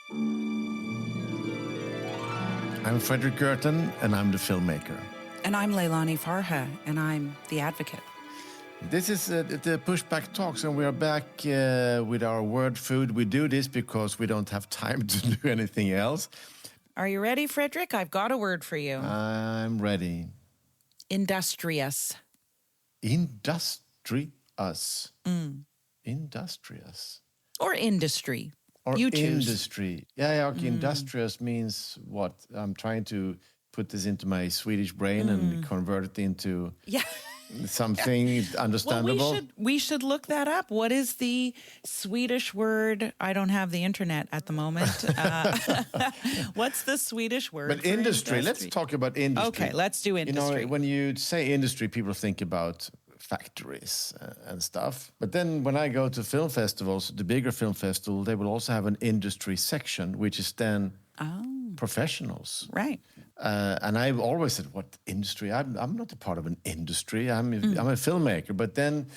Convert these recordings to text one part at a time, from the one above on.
I'm Fredrik Leilani, and I'm the filmmaker. And I'm Leilani Farha, and I'm the advocate. This is the Pushback Talks, and we are back with our word food. We do this because we don't have time to do anything else. Are you ready, Fredrik? I've got a word for you. I'm ready. Industrious. Industrious. Industrious. Or industry. Or you choose. Industry. Yeah, okay. Industrious means what? I'm trying to put this into my Swedish brain and convert it into something understandable. Well, we should look that up. What is the Swedish word? I don't have the internet at the moment. What's the Swedish word? But industry. Let's talk about industry. Okay, let's do industry. You know, when you say industry, people think about factories and stuff. But then when I go to film festivals, the bigger film festival, they will also have an industry section, which is then professionals. Right. And I've always said, what industry? I'm not a part of an industry. I'm a filmmaker. But then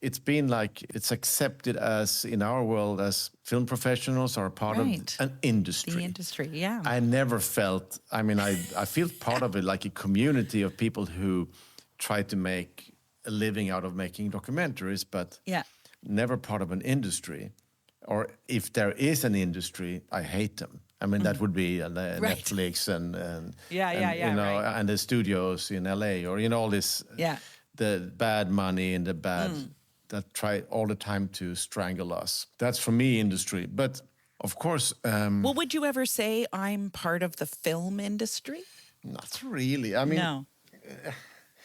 it's been like, it's accepted as, in our world, as film professionals are a part of an industry. The industry, yeah. I never felt, I feel part of it, like a community of people who try to make a living out of making documentaries, but never part of an industry. Or if there is an industry, I hate them. That would be Netflix and and the studios in LA, or all this the bad money and the bad that try all the time to strangle us. That's for me industry. But of course, well, would you ever say I'm part of the film industry? Not really. No.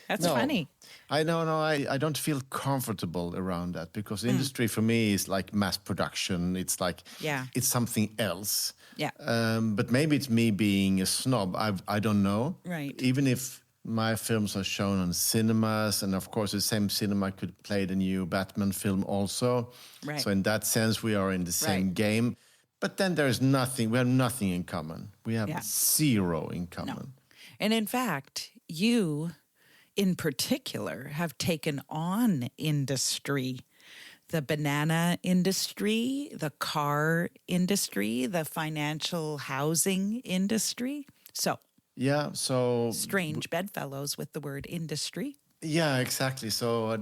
That's funny. I don't feel comfortable around that, because industry for me is like mass production. It's like it's something else. Yeah. But maybe it's me being a snob. I don't know. Right. Even if my films are shown on cinemas, and of course the same cinema could play the new Batman film also. Right. So in that sense, we are in the same game. But then there's nothing. We have nothing in common. We have zero in common. No. And in fact, you, in particular, have taken on industry, the banana industry, the car industry, the financial housing industry. So strange bedfellows with the word industry. Yeah, exactly. So,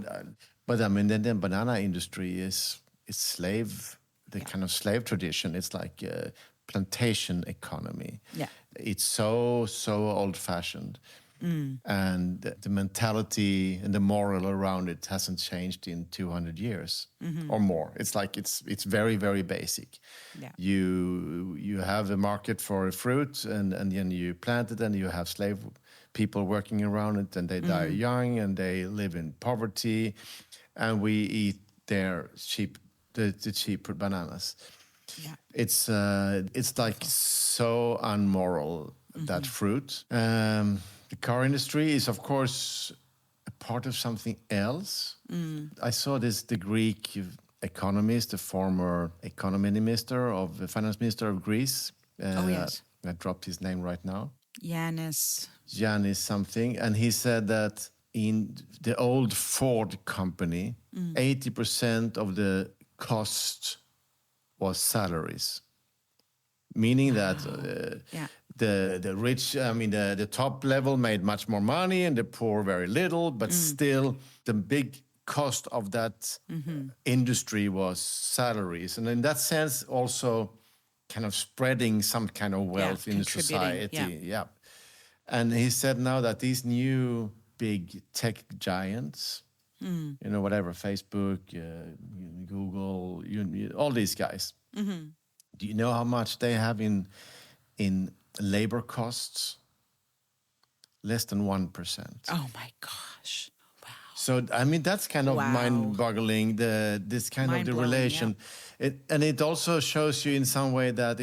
but then the banana industry is slave, kind of slave tradition. It's like a plantation economy. Yeah, it's so old-fashioned. And the mentality and the moral around it hasn't changed in 200 years or more. It's like it's very, very basic. Yeah. You have a market for a fruit, and then you plant it, and you have slave people working around it, and they die young, and they live in poverty, and we eat their cheap bananas. Yeah. It's like so unmoral, that fruit. The car industry is, of course, a part of something else. I saw the Greek economist, the former finance minister of Greece. I dropped his name right now. Yanis something. And he said that in the old Ford company, 80% of the cost was salaries. Meaning that the rich, the top level made much more money, and the poor very little, but still the big cost of that industry was salaries. And in that sense, also kind of spreading some kind of wealth in society. Yeah. And he said now that these new big tech giants, whatever, Facebook, Google, all these guys, do you know how much they have in labor costs? Less than 1%. Oh my gosh! Wow. So that's kind of mind-boggling. This kind of the relation, and it also shows you in some way that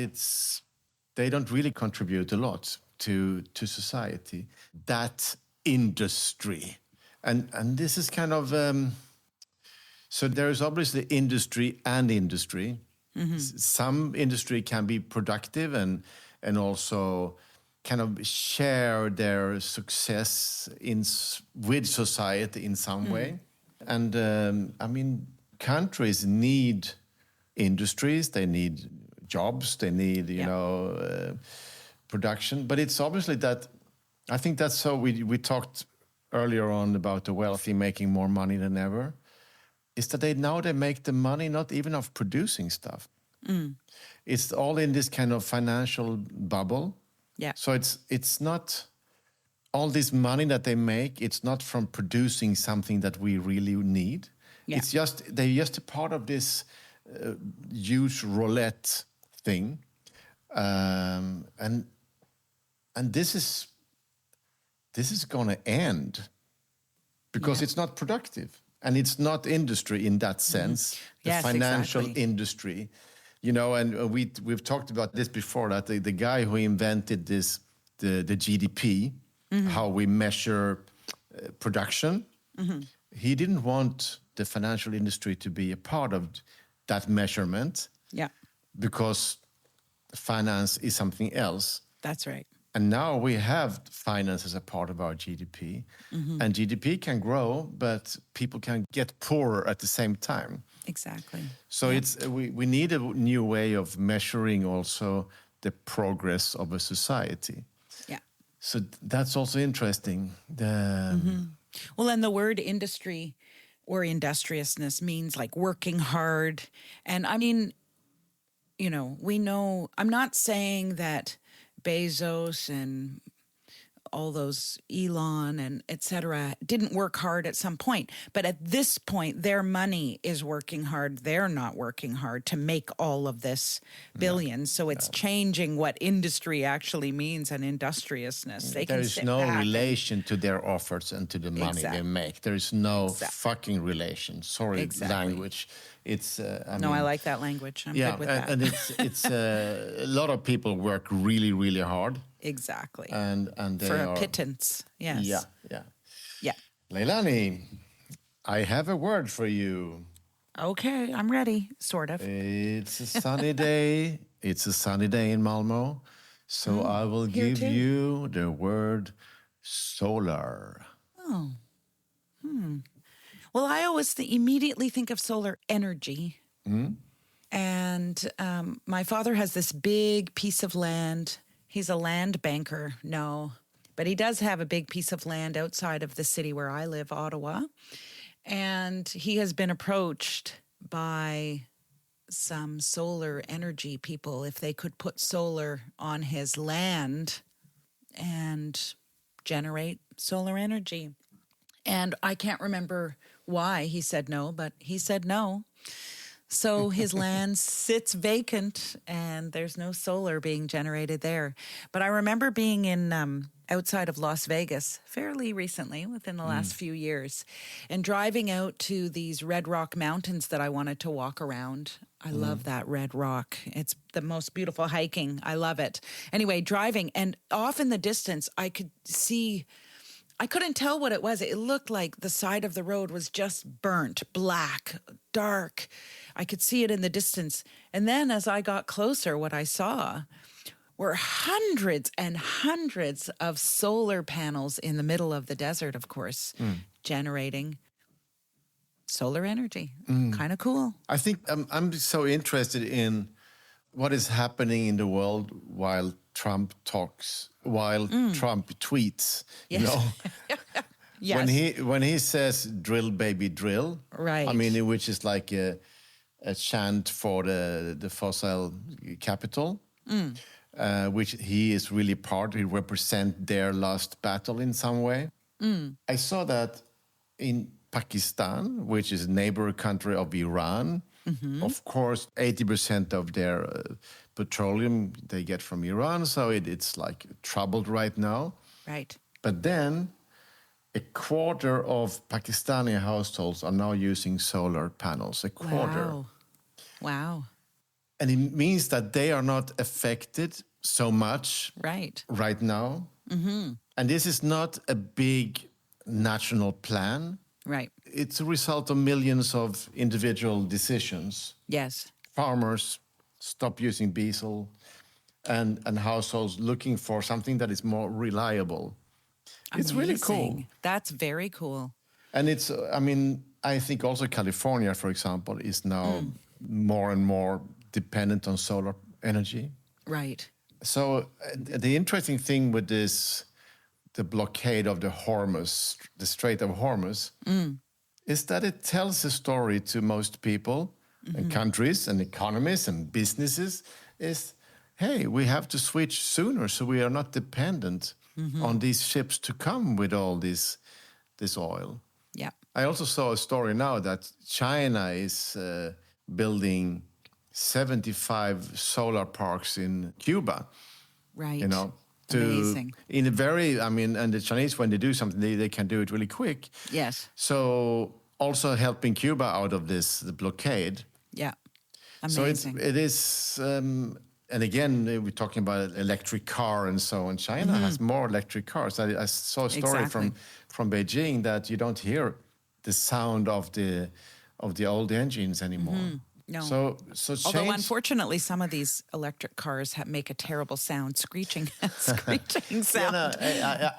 they don't really contribute a lot to society. That industry, and this is kind of so there is obviously industry and industry. Some industry can be productive and also kind of share their success with society in some way. And countries need industries, they need jobs, they need, production. But it's obviously that, I think that's so, we talked earlier on about the wealthy making more money than ever, is that they make the money not even of producing stuff. It's all in this kind of financial bubble. Yeah. So it's not all this money that they make, it's not from producing something that we really need. Yeah. It's just, they're just a part of this huge roulette thing. And this is going to end because it's not productive. And it's not industry in that sense, the financial industry. And we've talked about this before, that the guy who invented this, the GDP, how we measure production, he didn't want the financial industry to be a part of that measurement. Yeah. Because finance is something else. That's right. And now we have finance as a part of our GDP. And GDP can grow, but people can get poorer at the same time. Exactly. So we need a new way of measuring also the progress of a society. Yeah. So that's also interesting. Well, and the word industry or industriousness means like working hard. And I mean, we know, I'm not saying that Bezos and all those Elon and et cetera didn't work hard at some point. But at this point, their money is working hard. They're not working hard to make all of this billions. So it's changing what industry actually means and industriousness. There is no relation to their efforts and to the money they make. There is no fucking relation. Sorry, language. It's I like that language. I'm good with that. And it's a lot of people work really, really hard. Exactly. And they for a pittance. Yes. Yeah. Leilani, I have a word for you. Okay, I'm ready, sort of. It's a sunny day. It's a sunny day in Malmö. So I will give you the word solar. Oh. Well, I always immediately think of solar energy. And my father has this big piece of land. He's a land banker. No, but he does have a big piece of land outside of the city where I live, Ottawa. And he has been approached by some solar energy people if they could put solar on his land and generate solar energy. And I can't remember why he said no, but he said no. So his land sits vacant and there's no solar being generated there. But I remember being in outside of Las Vegas fairly recently, within the last few years, and driving out to these Red Rock Mountains that I wanted to walk around. I love that Red Rock. It's the most beautiful hiking. I love it. Anyway, driving, and off in the distance, I could see... I couldn't tell what it was. It looked like the side of the road was just burnt, black, dark. I could see it in the distance. And then as I got closer, what I saw were hundreds and hundreds of solar panels in the middle of the desert, of course, generating solar energy. Kind of cool. I think I'm so interested in what is happening in the world while Trump talks, while Trump tweets. Yes. You know, yes. when he says "drill, baby, drill," right? I mean, which is like a chant for the fossil capital, which he is really part. He represents their last battle in some way. I saw that in Pakistan, which is a neighbor country of Iran. Of course, 80% of their petroleum they get from Iran, so it's like troubled right now. Right. But then a quarter of Pakistani households are now using solar panels. A quarter. Wow. And it means that they are not affected so much right now. And this is not a big national plan. Right. It's a result of millions of individual decisions. Yes. Farmers stop using diesel and households looking for something that is more reliable. Amazing. It's really cool. That's very cool. And it's, I mean, I think also California, for example, is now more and more dependent on solar energy. Right. So the interesting thing with this, the blockade of the Hormuz, the Strait of Hormuz, is that it tells a story to most people and countries and economies and businesses is, hey, we have to switch sooner so we are not dependent on these ships to come with all this oil. Yeah. I also saw a story now that China is building 75 solar parks in Cuba. Right. You know, Amazing. In a very, I mean, and the Chinese, when they do something, they can do it really quick. Yes. So also helping Cuba out of the blockade. Yeah. Amazing. So it is, and again, we're talking about electric car and so on. China has more electric cars. I saw a story from Beijing that you don't hear the sound of the old engines anymore. No. So although unfortunately, some of these electric cars make a terrible sound, screeching sound.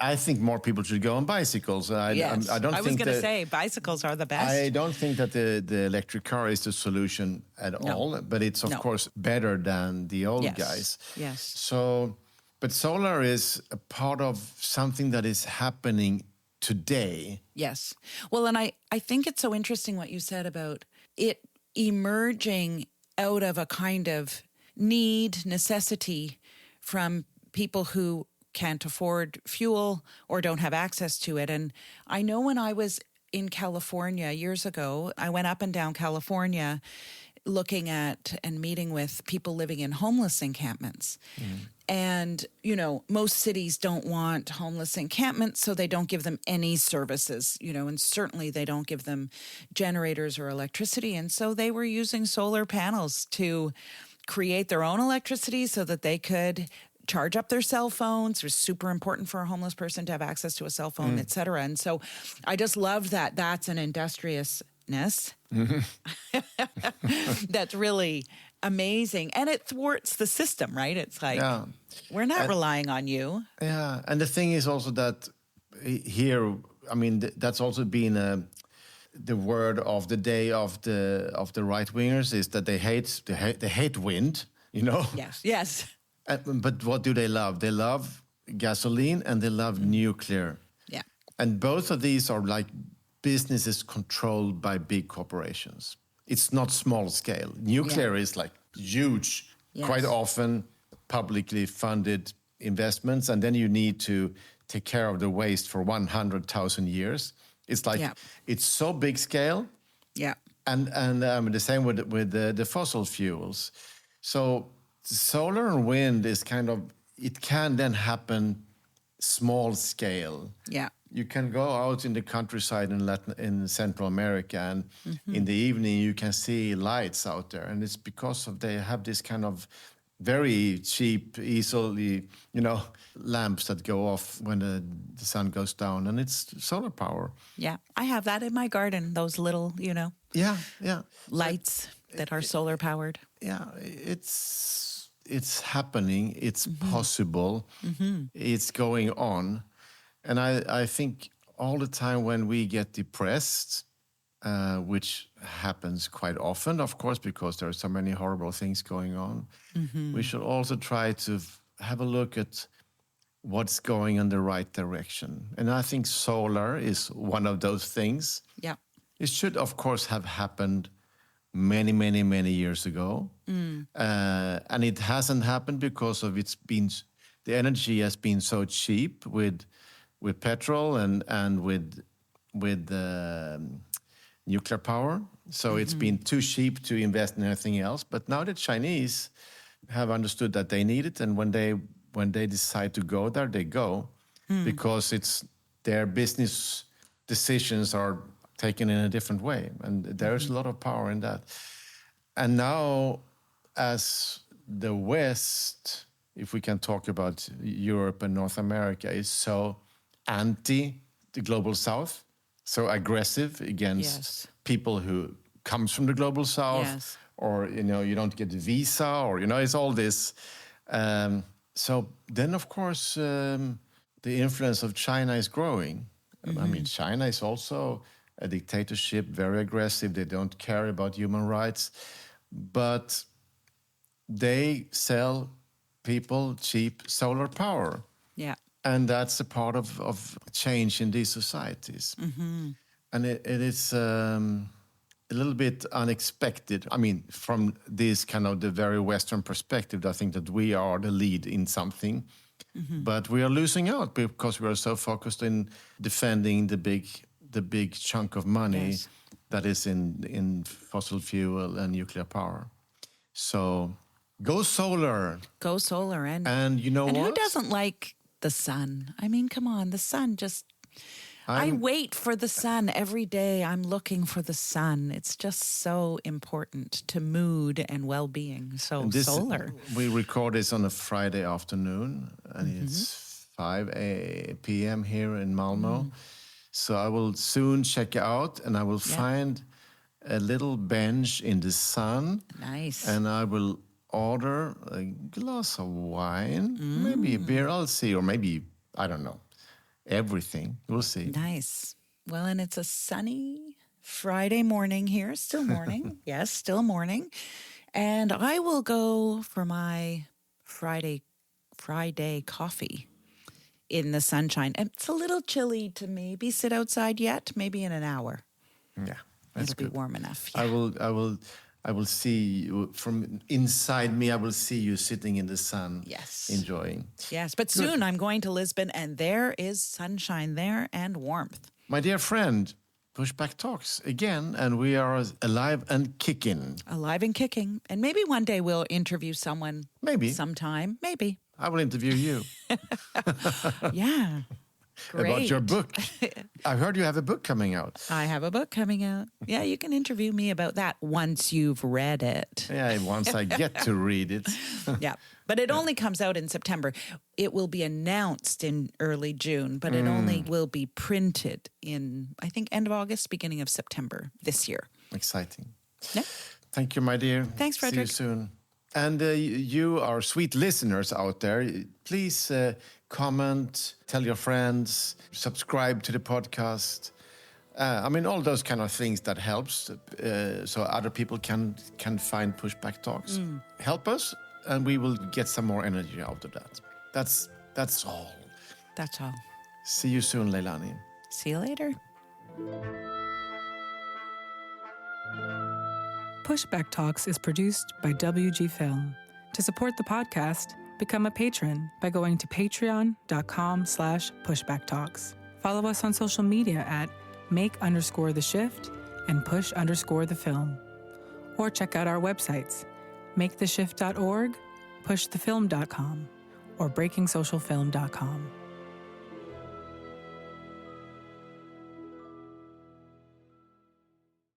I think more people should go on bicycles. I was going to say bicycles are the best. I don't think that the electric car is the solution at all, but it's of course better than the old guys. Yes. So, but solar is a part of something that is happening today. Yes. Well, and I think it's so interesting what you said about it emerging out of a kind of necessity from people who can't afford fuel or don't have access to it. And I know when I was in California years ago, I went up and down California looking at and meeting with people living in homeless encampments. And, you know, most cities don't want homeless encampments, so they don't give them any services, you know, and certainly they don't give them generators or electricity. And so they were using solar panels to create their own electricity so that they could charge up their cell phones. It was super important for a homeless person to have access to a cell phone, et cetera. And so I just love that that's an industriousness that's really amazing. And it thwarts the system, right? It's like, we're not relying on you. Yeah. And the thing is also that here, I mean, that's also been the word of the day of the right-wingers is that they hate wind, you know? Yes. But what do they love? They love gasoline and they love nuclear. Yeah. And both of these are like businesses controlled by big corporations. It's not small scale. Nuclear is like huge, quite often publicly funded investments, and then you need to take care of the waste for 100,000 years. It's like it's so big scale. Yeah. And the same with the fossil fuels. So solar and wind is kind of, it can then happen small scale. Yeah. You can go out in the countryside in Central America, and in the evening you can see lights out there, and it's because they have this kind of very cheap, easily, lamps that go off when the sun goes down, and it's solar power. Yeah, I have that in my garden. Those little, lights that are solar powered. Yeah, it's happening. It's possible. It's going on. And I think all the time when we get depressed, which happens quite often, of course, because there are so many horrible things going on, we should also try to have a look at what's going in the right direction. And I think solar is one of those things. Yeah. It should, of course, have happened many, many, many years ago. And it hasn't happened because of the energy has been so cheap with petrol and with nuclear power. So it's been too cheap to invest in anything else. But now the Chinese have understood that they need it, and when they decide to go there, they go, because it's their business decisions are taken in a different way, and there's a lot of power in that. And now, as the West, if we can talk about Europe and North America, is so anti the global South, so aggressive against people who comes from the global South, or you don't get a visa, or it's all this. So then, of course, the influence of China is growing. I mean, China is also a dictatorship, very aggressive. They don't care about human rights, but they sell people cheap solar power. Yeah. And that's a part of change in these societies. And it is a little bit unexpected. I mean, from this kind of the very Western perspective, I think that we are the lead in something. But we are losing out because we are so focused in defending the big chunk of money that is in fossil fuel and nuclear power. So go solar. Go solar. And you know what? And who doesn't like the sun? I mean, come on, the sun just... I wait for the sun every day. I'm looking for the sun. It's just so important to mood and well-being. So solar. We record this on a Friday afternoon, and it's 5 p.m. here in Malmö. So I will soon check out, and I will find a little bench in the sun. Nice. And I will order a glass of wine, maybe a beer. I'll see, or maybe, I don't know. Everything. We'll see. Nice. Well, and it's a sunny Friday morning here. Still morning. Yes, still morning. And I will go for my Friday coffee in the sunshine. It's a little chilly to maybe sit outside yet. Maybe in an hour. Yeah, that's It'll be warm enough. Yeah. I will see you from inside me. I will see you sitting in the sun, enjoying. Yes, but soon I'm going to Lisbon, and there is sunshine there and warmth. My dear friend, Pushback Talks again, and we are alive and kicking. Alive and kicking. And maybe one day we'll interview someone. Maybe. Sometime. Maybe. I will interview you. Yeah. Great. About your book. I heard you have a book coming out. I have a book coming out. Yeah, you can interview me about that once you've read it. Yeah, once I get to read it. Yeah, but it only comes out in September. It will be announced in early June, but it only will be printed in, I think, end of August, beginning of September this year. Exciting. Yeah. Thank you, my dear. Thanks, Fredrik. See you soon. And you, our sweet listeners out there, please comment, tell your friends, subscribe to the podcast. I mean, all those kind of things that helps so other people can find Pushback Talks. Help us, and we will get some more energy out of that. That's all. That's all. See you soon, Leilani. See you later. Pushback Talks is produced by WG Film. To support the podcast, become a patron by going to patreon.com/pushbacktalks. Follow us on social media at make_the_shift and push_the_film. Or check out our websites, maketheshift.org, pushthefilm.com, or breakingsocialfilm.com.